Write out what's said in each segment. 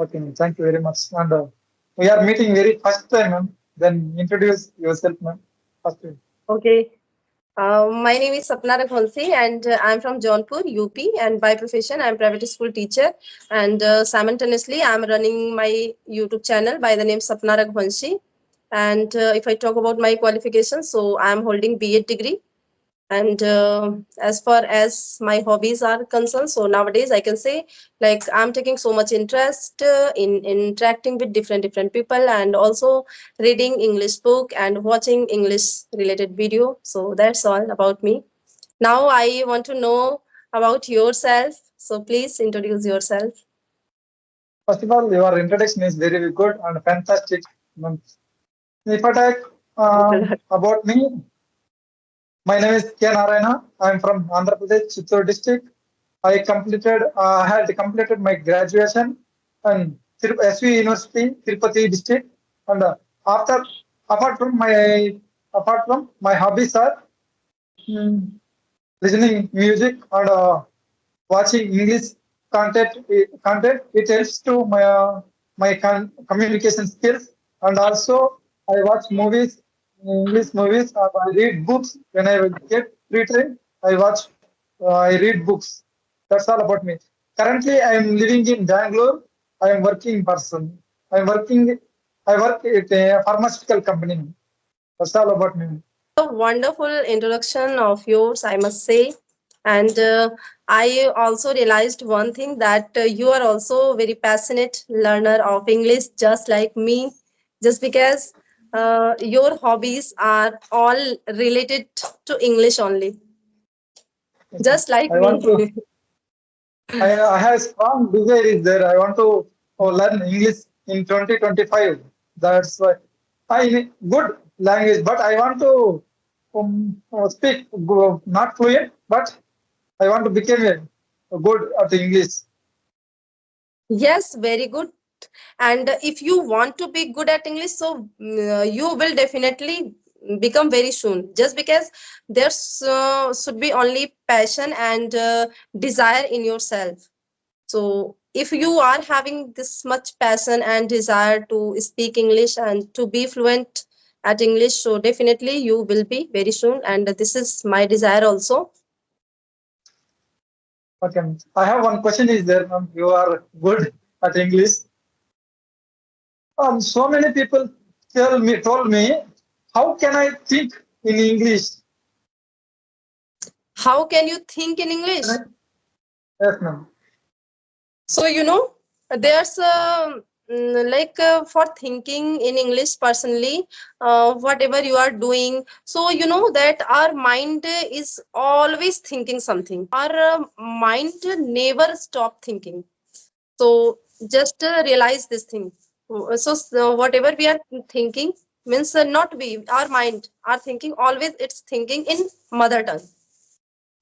Okay, ma'am. Thank you very much. And we are meeting very first time, ma'am. Then introduce yourself, ma'am. First. Okay. My name is Sapna Raghuvanshi and I'm from Jaunpur, UP. And by profession, I'm private school teacher. And simultaneously, I'm running my YouTube channel by the name Sapna Raghuvanshi. And if I talk about my qualifications, so I'm holding BEd degree. And as far as my hobbies are concerned, so nowadays I can say like I'm taking so much interest in interacting with different people and also reading English book and watching English related video. So that's all about me. Now I want to know about yourself, so please introduce yourself. First of all, your introduction is very good and fantastic, ma'am. If I talk Thanks a lot. about me, my name is K. Narayana. I am from Andhra Pradesh, Chittoor district. I had completed my graduation in SV University, Tirupati district. And after, apart from my hobbies are mm, listening music and watching English content. It helps to my communication skills, and also I watch movies, English movies, and I read books when I will get free time. I read books. That's all about me. Currently, I am living in Bangalore. I am working person. I am working. I work at a pharmaceutical company. That's all about me. A wonderful introduction of yours, I must say. And I also realized one thing that you are also very passionate learner of English, just like me. Just because your hobbies are all related to English only, Yes, ma'am. just like I want me. to. I have strong desire is there. I want to learn English in 2025. That's why I good language, but I want to speak not fluent, but I want to become a good at English. Yes, very good. And if you want to be good at English, so you will definitely become very soon. Just because there's should be only passion and desire in yourself. So if you are having this much passion and desire to speak English and to be fluent at English, so definitely you will be very soon. And this is my desire also. Okay, I have one question. Is there, ma'am? You are good at English. So many people told me, how can I think in English? How can you think in Can I? English? Yes, ma'am. So, there's like for thinking in English personally, whatever you are doing. So, you know that our mind is always thinking something. Our mind never stop thinking. So, just realize this thing. So, whatever we are thinking means not we, our mind are thinking always, it's thinking in mother tongue.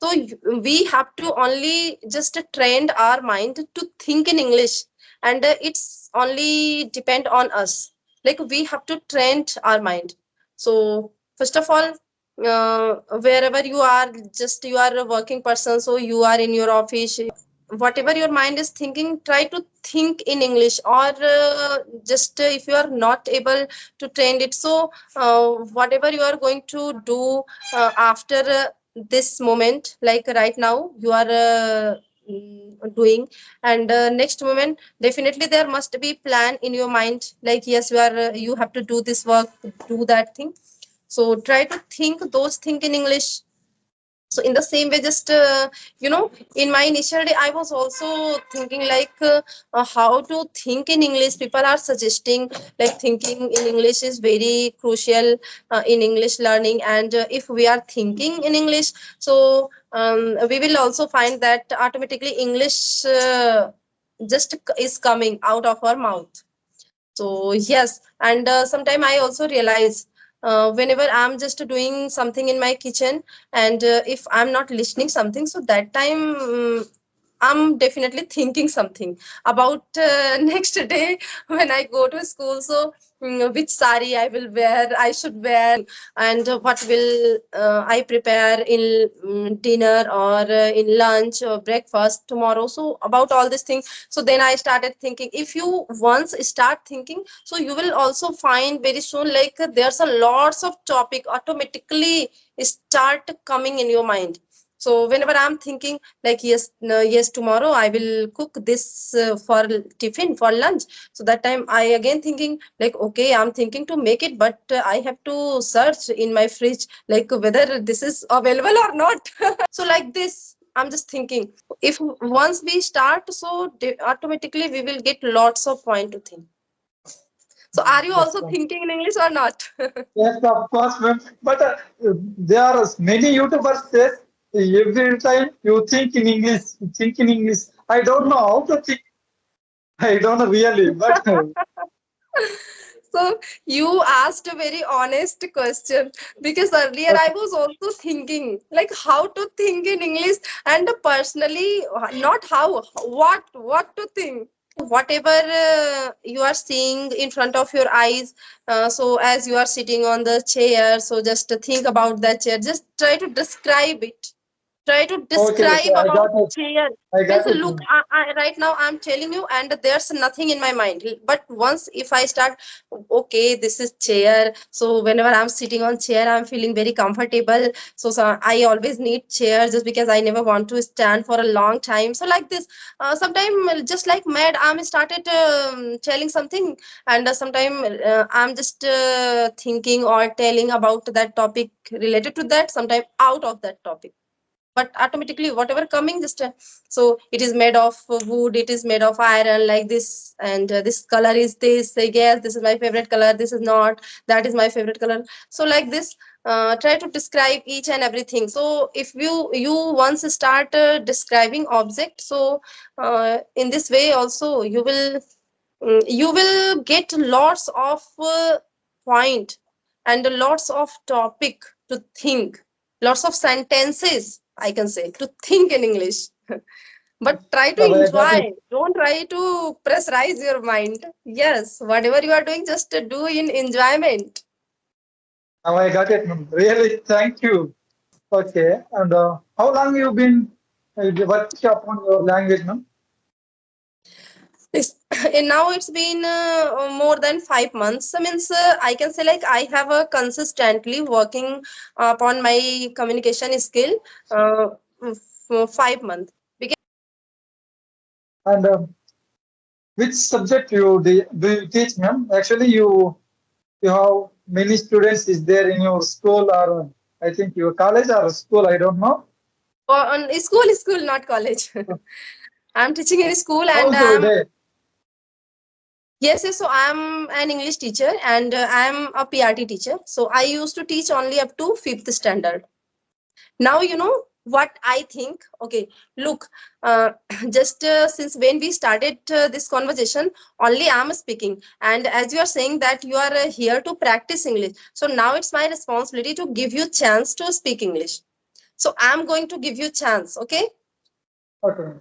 So we have to only just train our mind to think in English, and it's only depend on us. Like we have to train our mind. So first of all, wherever you are, just you are a working person, so you are in your office. Whatever your mind is thinking, try to think in English, or just if you are not able to train it, so whatever you are going to do after this moment, like right now you are doing, and next moment definitely there must be plan in your mind, like yes, you have to do this work, do that thing. So try to think those things in English. So in the same way, just in my initial day I was also thinking like how to think in English. People are suggesting like thinking in English is very crucial in English learning, and if we are thinking in English, so we will also find that automatically English just is coming out of our mouth. So yes, and sometime I also realize whenever I'm just doing something in my kitchen, and if I'm not listening something, so that time I'm definitely thinking something about next day when I go to school. So which sari I will wear, I should wear, and what will I prepare in dinner or in lunch or breakfast tomorrow. So about all these things. So then I started thinking. If you once start thinking, so you will also find very soon like there's a lots of topic automatically start coming in your mind. So whenever I'm thinking like yes, no, yes, tomorrow I will cook this for tiffin for lunch, so that time I again thinking like okay, I'm thinking to make it, but I have to search in my fridge like whether this is available or not. So like this I'm just thinking, if once we start, so automatically we will get lots of point to think. So are you Yes, also ma'am. thinking in English or not? Yes, of course, ma'am. But there are many YouTubers says every time you think in English, you think in English. I don't know how to think. I don't know really, but So you asked a very honest question, because earlier I was also thinking like how to think in English, and personally not how, what to think. Whatever you are seeing in front of your eyes, so as you are sitting on the chair, so just think about that chair, just try to describe it, try to okay, okay, describe I about got it. chair. I Means got it, look, ma'am. right now I'm telling you and there's nothing in my mind, but once if I start, okay, this is chair, so whenever I'm sitting on chair I'm feeling very comfortable. So I always need chair just because I never want to stand for a long time. So like this, sometime just like mad I'm started telling something, and sometime I'm just thinking or telling about that topic related to that, sometime out of that topic, but automatically whatever coming just so it is made of wood, it is made of iron like this, and this color is this, say yes, this is my favorite color, this is not, that is my favorite color. So like this, try to describe each and everything. So if you once start describing object, so in this way also you will get lots of point and lots of topic to think, lots of sentences I can say to think in English. But try to Now I got enjoy, it. don't try to pressurize your mind. Yes, whatever you are doing, just do in enjoyment. Now I got it, ma'am. Really, thank you. Okay, and how long you been working upon your language, ma'am? It's, and now it's been more than 5 months. So means I can say like I have consistently working upon my communication skill uh, for 5 months. And which subject do you teach, ma'am? Actually, you have many students is there in your school or I think your college or school. I don't know. On school, not college. I'm teaching in school, and How's your day? yes, so I'm an English teacher, and I'm a PRT teacher. So I used to teach only up to fifth standard. Now you know what I think. Okay, look, uh, just since when we started this conversation, only I'm speaking, and as you are saying that you are here to practice English, so now it's my responsibility to give you chance to speak English. So I'm going to give you chance. Okay, Okay.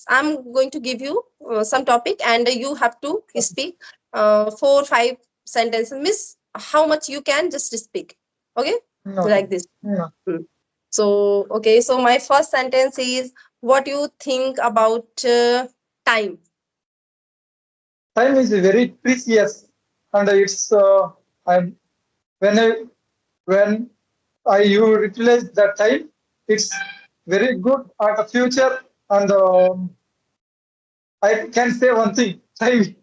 I'm going to give you some topic, and you have to speak 4 5 sentences. Miss, how much you can just speak. Okay, Okay. like this. Yeah. Hmm. So okay, so my first sentence is, what you think about time? Time is very precious, and it's I'm when I when you utilize that time, it's very good at the future. And I can say one thing: time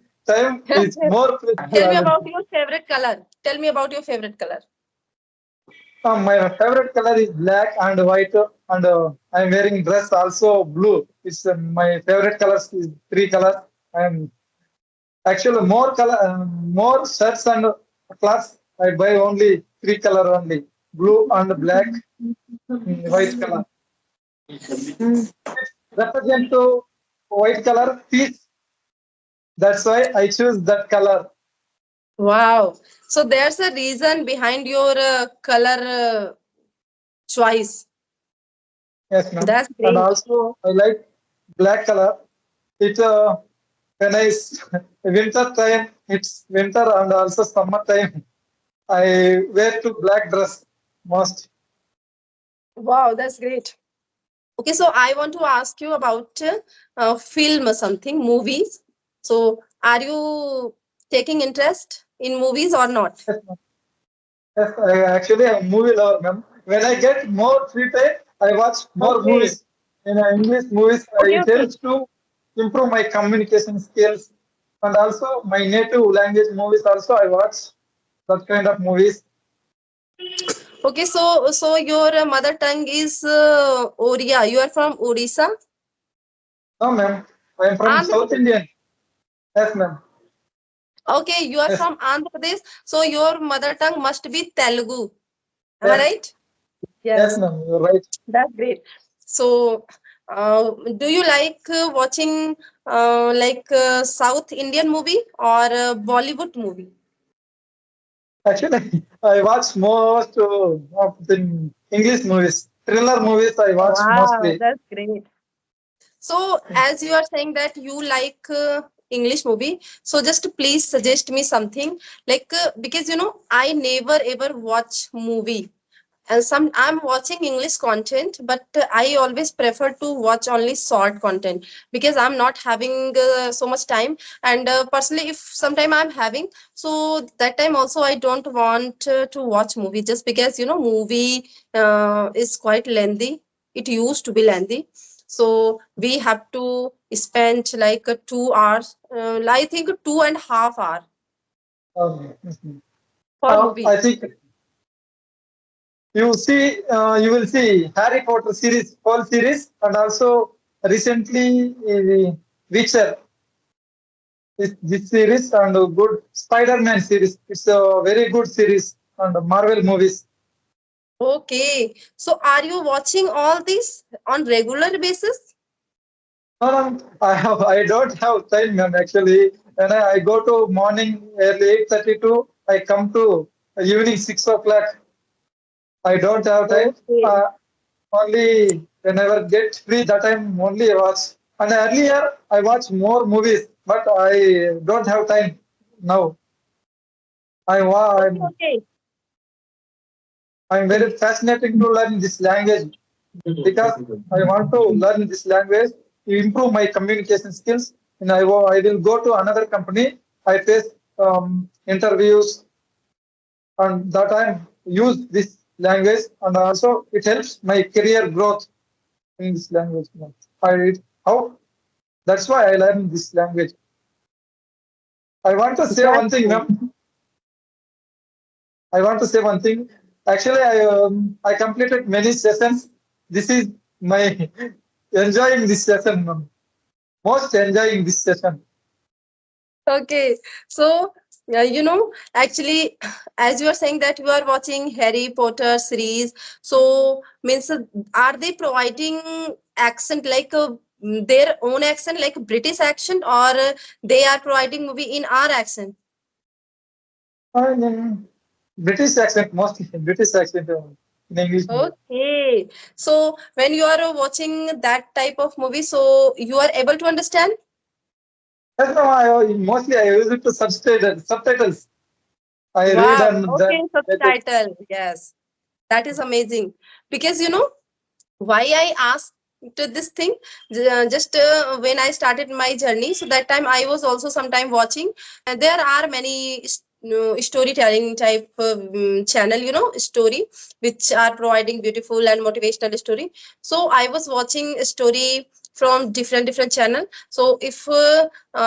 is more precious Tell me about valuable. your favorite color. Tell me about your favorite color. My favorite color is black and white, and I'm wearing dress also blue. It's my favorite colors is three colors. I'm actually more shirts and clothes. I buy only three color only: blue and black, white color. Represent to white color peace. That's why I choose that color. Wow. So there's a reason behind your color choice. Yes, ma'am. That's And great. also I like black color. It when winter time, it's winter and also summer time. I wear to black dress most. Wow, that's great. Okay, so I want to ask you about film or something, movies. So, are you taking interest in movies or not? Yes, ma'am. Yes, actually I'm a movie lover, ma'am. When I get more free time, I watch more Okay, movies. In English movies, okay, it okay. helps to improve my communication skills and also my native language movies. Also, I watch that kind of movies. Okay, so your mother tongue is Oriya. You are from Odisha, No, ma'am. I am from Andhra South Pradesh. Indian. Yes, ma'am. Okay, you are Yes, from Andhra Pradesh. So your mother tongue must be Telugu. Am I yes, right? yes, Yes, ma'am. You're right. that's great. So, do you like watching South Indian movie or Bollywood movie? Actually, I watch most of the English movies. Thriller movies I watch Wow, mostly. that's great. So, as you are saying that you like English movie, so just please suggest me something because I never ever watch movie, and some I'm watching English content, but I always prefer to watch only short content because I'm not having so much time. And personally, if sometime I'm having, so that time also I don't want to watch movie just because movie is quite lengthy. It used to be lengthy, so we have to spend like 2 hours, I think 2.5 hours Mhm. for movie. I think you will see Harry Potter series, whole series, and also recently Witcher. This series and a good Spider-Man series. It's a very good series and Marvel movies. Okay, so are you watching all this on regular basis? I don't have time, ma'am. Actually, when I go to morning early 8:32, I come to evening 6 o'clock. I don't have time. Okay, Only whenever get free, that time only I watch. And earlier I watch more movies, but I don't have time now. okay, I'm okay. very fascinating to learn this language because I want to learn this language to improve my communication skills. And I will go to another company. I face interviews and that I use this language and also it helps my career growth in this language. I how That's why I learned this language. I want to say That's one thing, good. ma'am. I want to say one thing. Actually, I completed many sessions. This is my enjoying this session, ma'am. Most enjoying this session. Okay, so actually, as you are saying that you are watching Harry Potter series, so means are they providing accent like their own accent, like British accent, or they are providing movie in our accent? And British accent, mostly British accent in English movie. Okay, so when you are watching that type of movie, so you are able to understand. That's how mostly I use it to subtitles. I read Wow. and Okay, then get it. subtitle. Yes, that is amazing because why I asked to this thing, just when I started my journey, so that time I was also sometime watching, and there are many storytelling type channel, story which are providing beautiful and motivational story. So I was watching a story from different channel. So if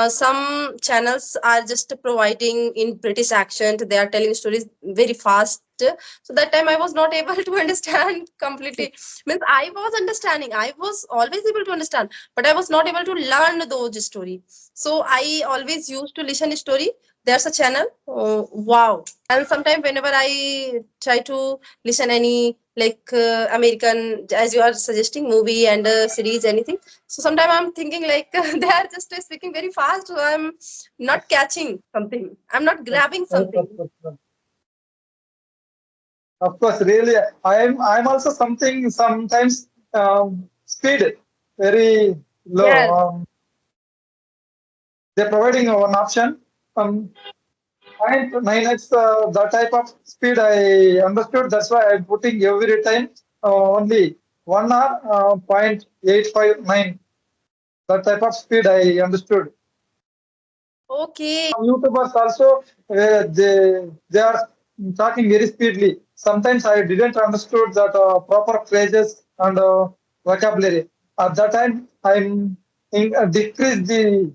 some channels are just providing in British accent, they are telling stories very fast, so that time I was not able to understand completely. Means I was understanding, I was always able to understand, but I was not able to learn those story. So I always used to listen story. There's a channel, wow. And sometimes whenever I try to listen any American, as you are suggesting, movie and series, anything, so sometimes I'm thinking like they are just speaking very fast, so I'm not catching something, I'm not Yes, grabbing yes, something. of course, really, I'm also something sometimes speed very. low. Yes. They're providing one option. 0.9x, the type of speed I understood. That's why I'm putting every time only 1 or 0.859. That type of speed I understood. Okay. Some YouTubers also they are talking very speedily. Sometimes I didn't understood that proper phrases and vocabulary. At that time, decrease the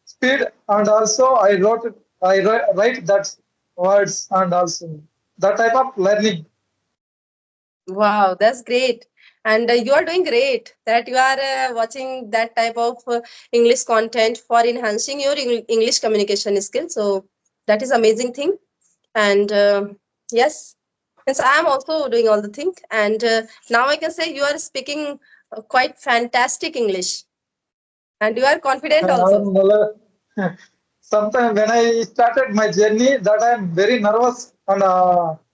speed and also write that words and also that type of learning. Wow, that's great. And you are doing great that you are watching that type of English content for enhancing your English communication skills. So that is amazing thing. And yes, since I am also doing all the thing, and now I can say you are speaking quite fantastic English, and you are confident also. I'm sometimes when I started my journey, that I'm very nervous and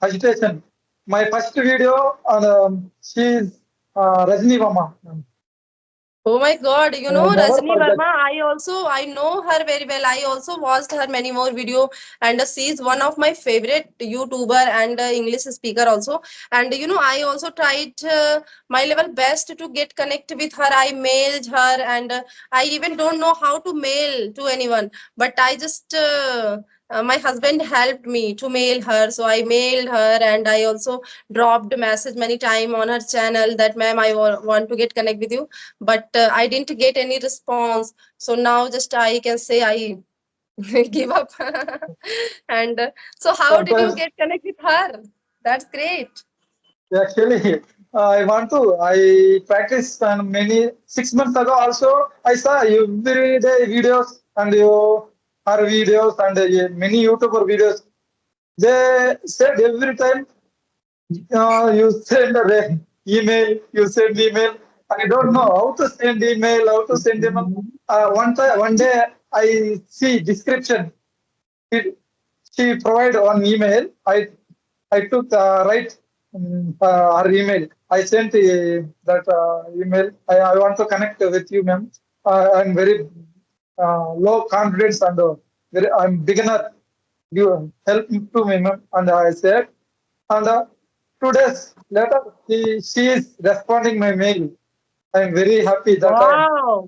agitation. My first video, and she's Rajni Mama. Oh my God, you I know never Rajni forget. Verma, I know her very well. I also watched her many more video, and she is one of my favorite YouTuber and English speaker also. And you know, I also tried my level best to get connect with her. I mailed her, and I even don't know how to mail to anyone, but I just my husband helped me to mail her, so I mailed her, and I also dropped message many time on her channel that ma'am, I want to get connect with you, but I didn't get any response. So now just I can say I give up. And so how did you Sometimes get connect with her? That's great. actually, I want to. I practiced and many 6 months ago also. I saw everyday videos and her videos and many YouTuber videos. They said every time you send a email, you send email. I don't know how to send email, how to send email. One day, I see description. It, she provide one email. I took right her email. I sent that email. I want to connect with you, ma'am. I'm very low confidence and I'm beginner. You help to me, ma'am. And I said, and 2 days later, she is responding my mail. I'm very happy that time. Wow,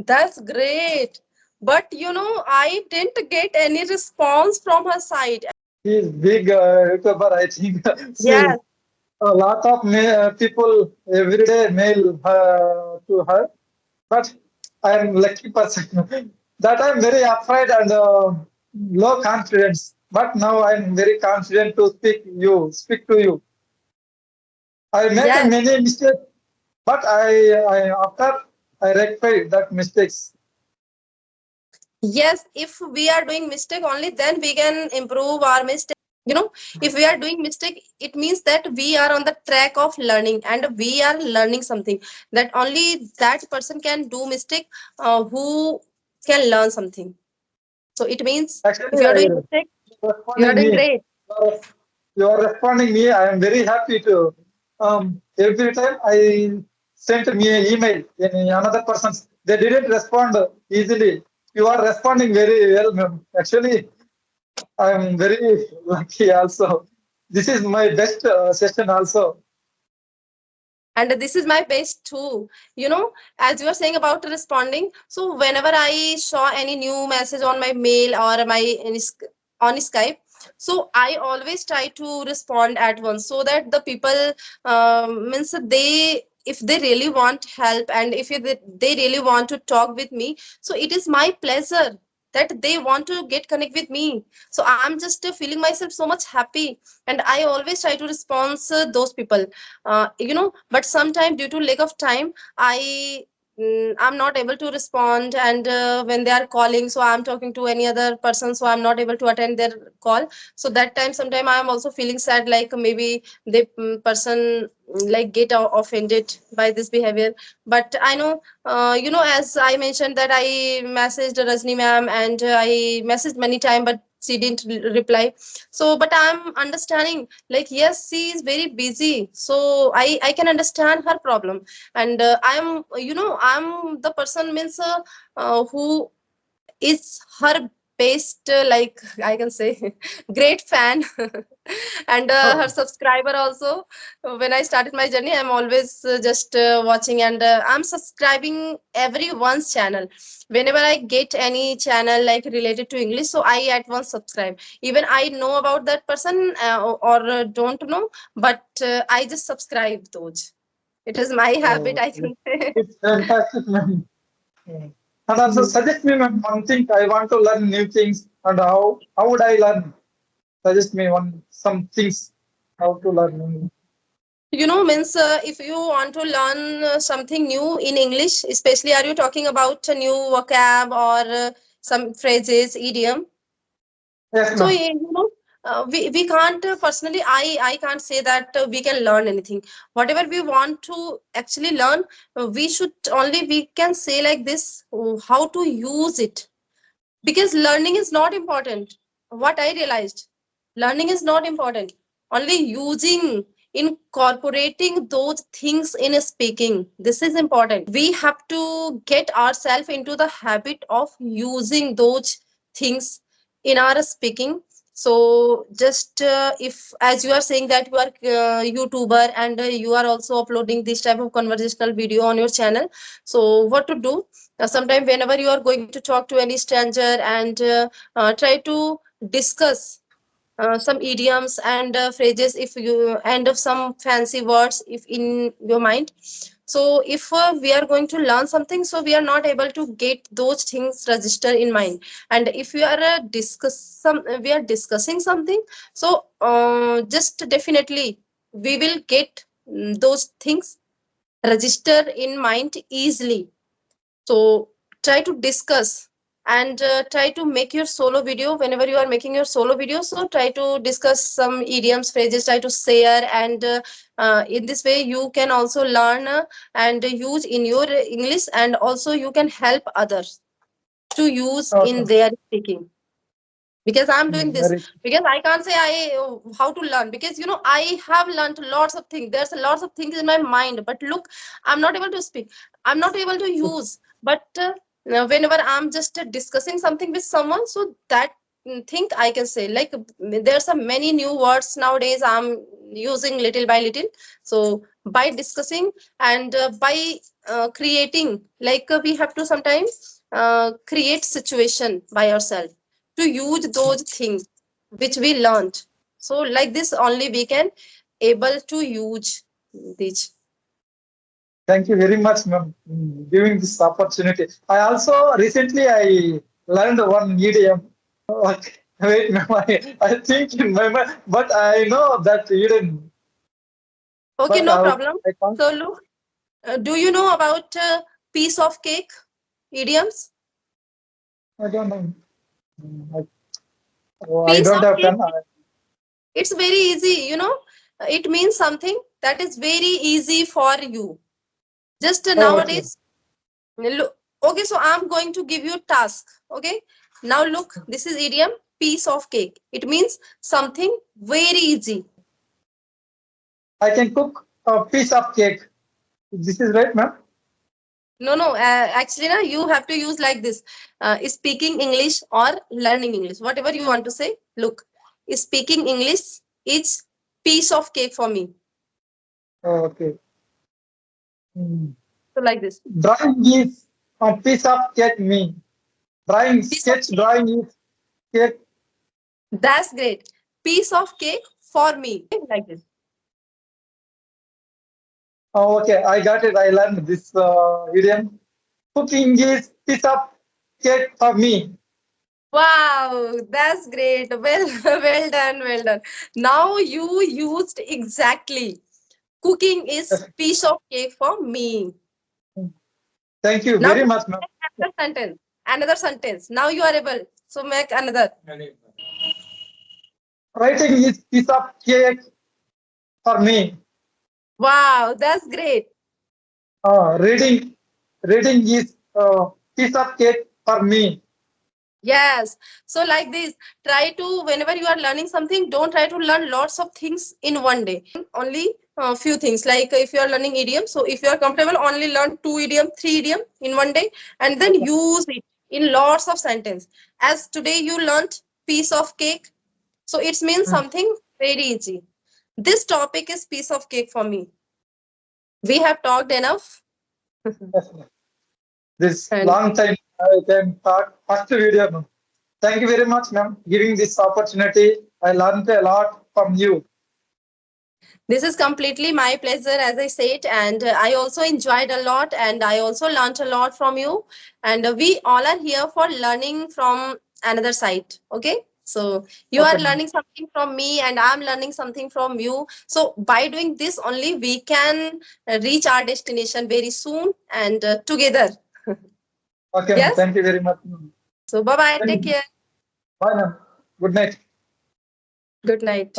that's great. But you know, I didn't get any response from her side. She is big YouTuber, I think. She's Yes, a lot of people every day mail to her, but I am lucky person. That I'm very afraid and low confidence. But now I'm very confident to speak to you. I make yes, many mistakes, but I after I rectify that mistakes. yes. If we are doing mistake only, then we can improve our mistake. You know, if we are doing mistake, it means that we are on the track of learning, and we are learning something that only that person can do mistake who can learn something. So it means if Actually, you are I doing mistake, you are responding doing me. great. You are responding me. I am very happy to. Every time I sent me an email in another person's, they didn't respond easily. You are responding very well, ma'am. Actually, I am very lucky also. This is my best session also. And this is my best too. You know, as you were saying about responding, so whenever I saw any new message on my mail or my on Skype, so I always try to respond at once, so that the people means they, if they really want help, and if they really want to talk with me, so it is my pleasure that they want to get connect with me. So I'm just feeling myself so much happy, and I always try to respond those people. You know, but sometimes due to lack of time, I'm not able to respond, and when they are calling, so I'm talking to any other person, so I'm not able to attend their call. So that time sometime I'm also feeling sad, like maybe the person like get offended by this behavior. But I know, you know, as I mentioned that I messaged Rajni ma'am, and I messaged many time, but she didn't reply. So but I'm understanding, like, yes, she is very busy, so I can understand her problem. And I'm, I'm the person, means who is her best, like I can say, great fan. And her Oh, subscriber also. When I started my journey, I'm always just watching, and I'm subscribing everyone's channel. Whenever I get any channel like related to English, so I at once subscribe, even I know about that person, or don't know, but I just subscribe those. It is my habit, oh, I can say. it's fantastic, ma'am. Mm. And also suggest me, ma'am, one thing. I want to learn new things, and how would I learn? Suggest me some things how to learn. Means if you want to learn something new in English, especially, are you talking about a new vocab or some phrases, idiom? Yes, So, ma'am. we can't, personally, I can't say that we can learn anything. Whatever we want to actually learn, we can say like this, how to use it. Because learning is not important. What I realized, learning is not important, only using, incorporating those things in speaking, this is important. We have to get ourselves into the habit of using those things in our speaking. So just if, as you are saying that you are YouTuber, and you are also uploading this type of conversational video on your channel, so what to do, sometime whenever you are going to talk to any stranger, and try to discuss some idioms and phrases, if you end of some fancy words if in your mind. So if we are going to learn something, so we are not able to get those things registered in mind. And if we are we are discussing something, so just definitely we will get those things register in mind easily. So try to discuss, and try to make your solo video. Whenever you are making your solo video, so try to discuss some idioms, phrases, try to share. And in this way you can also learn and use in your English, and also you can help others to use in Okay. their speaking. Because I'm doing this, Very. because I can't say I how to learn, because I have learned lots of things, there's lots of things in my mind, but look, I'm not able to speak, I'm not able to use. But whenever I'm just discussing something with someone, so that thing I can say, like, there's a many new words nowadays I'm using little by little. So by discussing, and by creating, like, we have to sometimes create situation by ourselves to use those things which we learned. So like this only we can able to use these. Thank you very much, ma'am, giving this opportunity. I also recently I learned one idiom. Okay. Wait, ma'am, I think in my mind, but I know that idiom, Okay, but no problem. I can't. So look, do you know about piece of cake idioms? I don't know. Mm, I Piece don't of have cake, pen. it's very easy, it means something that is very easy for you. Just Oh, okay. nowadays, look, okay, so I'm going to give you task. Okay, now look, this is idiom, piece of cake. It means something very easy. I can cook a piece of cake. This is right, ma'am. No, no, actually, na, you have to use like this, speaking English or learning English, whatever you want to say. Look, speaking English is piece of cake for me. Oh, okay. Mm. So like this, Drawing is a piece of cake. Me. Drawing, piece of sketch cake. drawing is cake. That's great. Piece of cake for me. Like this. Oh, okay. I got it. I learned this idiom. Cooking is piece of cake for me. Wow, that's great. Well, well done, well done. Now you used exactly. Cooking is Yes. piece of cake for me. Thank you Now very just much, ma'am. make another sentence. Another sentence. Now you are able. So make another. Writing is piece of cake for me. Wow, that's great. Reading is piece of cake for me. Yes. So like this, try to, whenever you are learning something, don't try to learn lots of things in one day. Only few things. Like if you are learning idiom, so if you are comfortable, only learn 2 idiom, 3 idiom in one day, and then Okay. use it in lots of sentence. As today you learned piece of cake, so it means Hmm. something very easy. This topic is piece of cake for me. We have talked enough. Yes, ma'am. This And long time I can talk first video, ma'am. Thank you very much, ma'am, giving this opportunity. I learned a lot from you. this is completely my pleasure, as I said, and I also enjoyed a lot, and I also learned a lot from you. And we all are here for learning from another side. Okay, so you are Okay, ma'am. learning something from me, and I'm learning something from you. So by doing this only, we can reach our destination very soon and together. Okay, ma'am. Yes. Thank you very much, ma'am. So bye bye. Thank Take you. care. Bye, ma'am. Good night. Good night.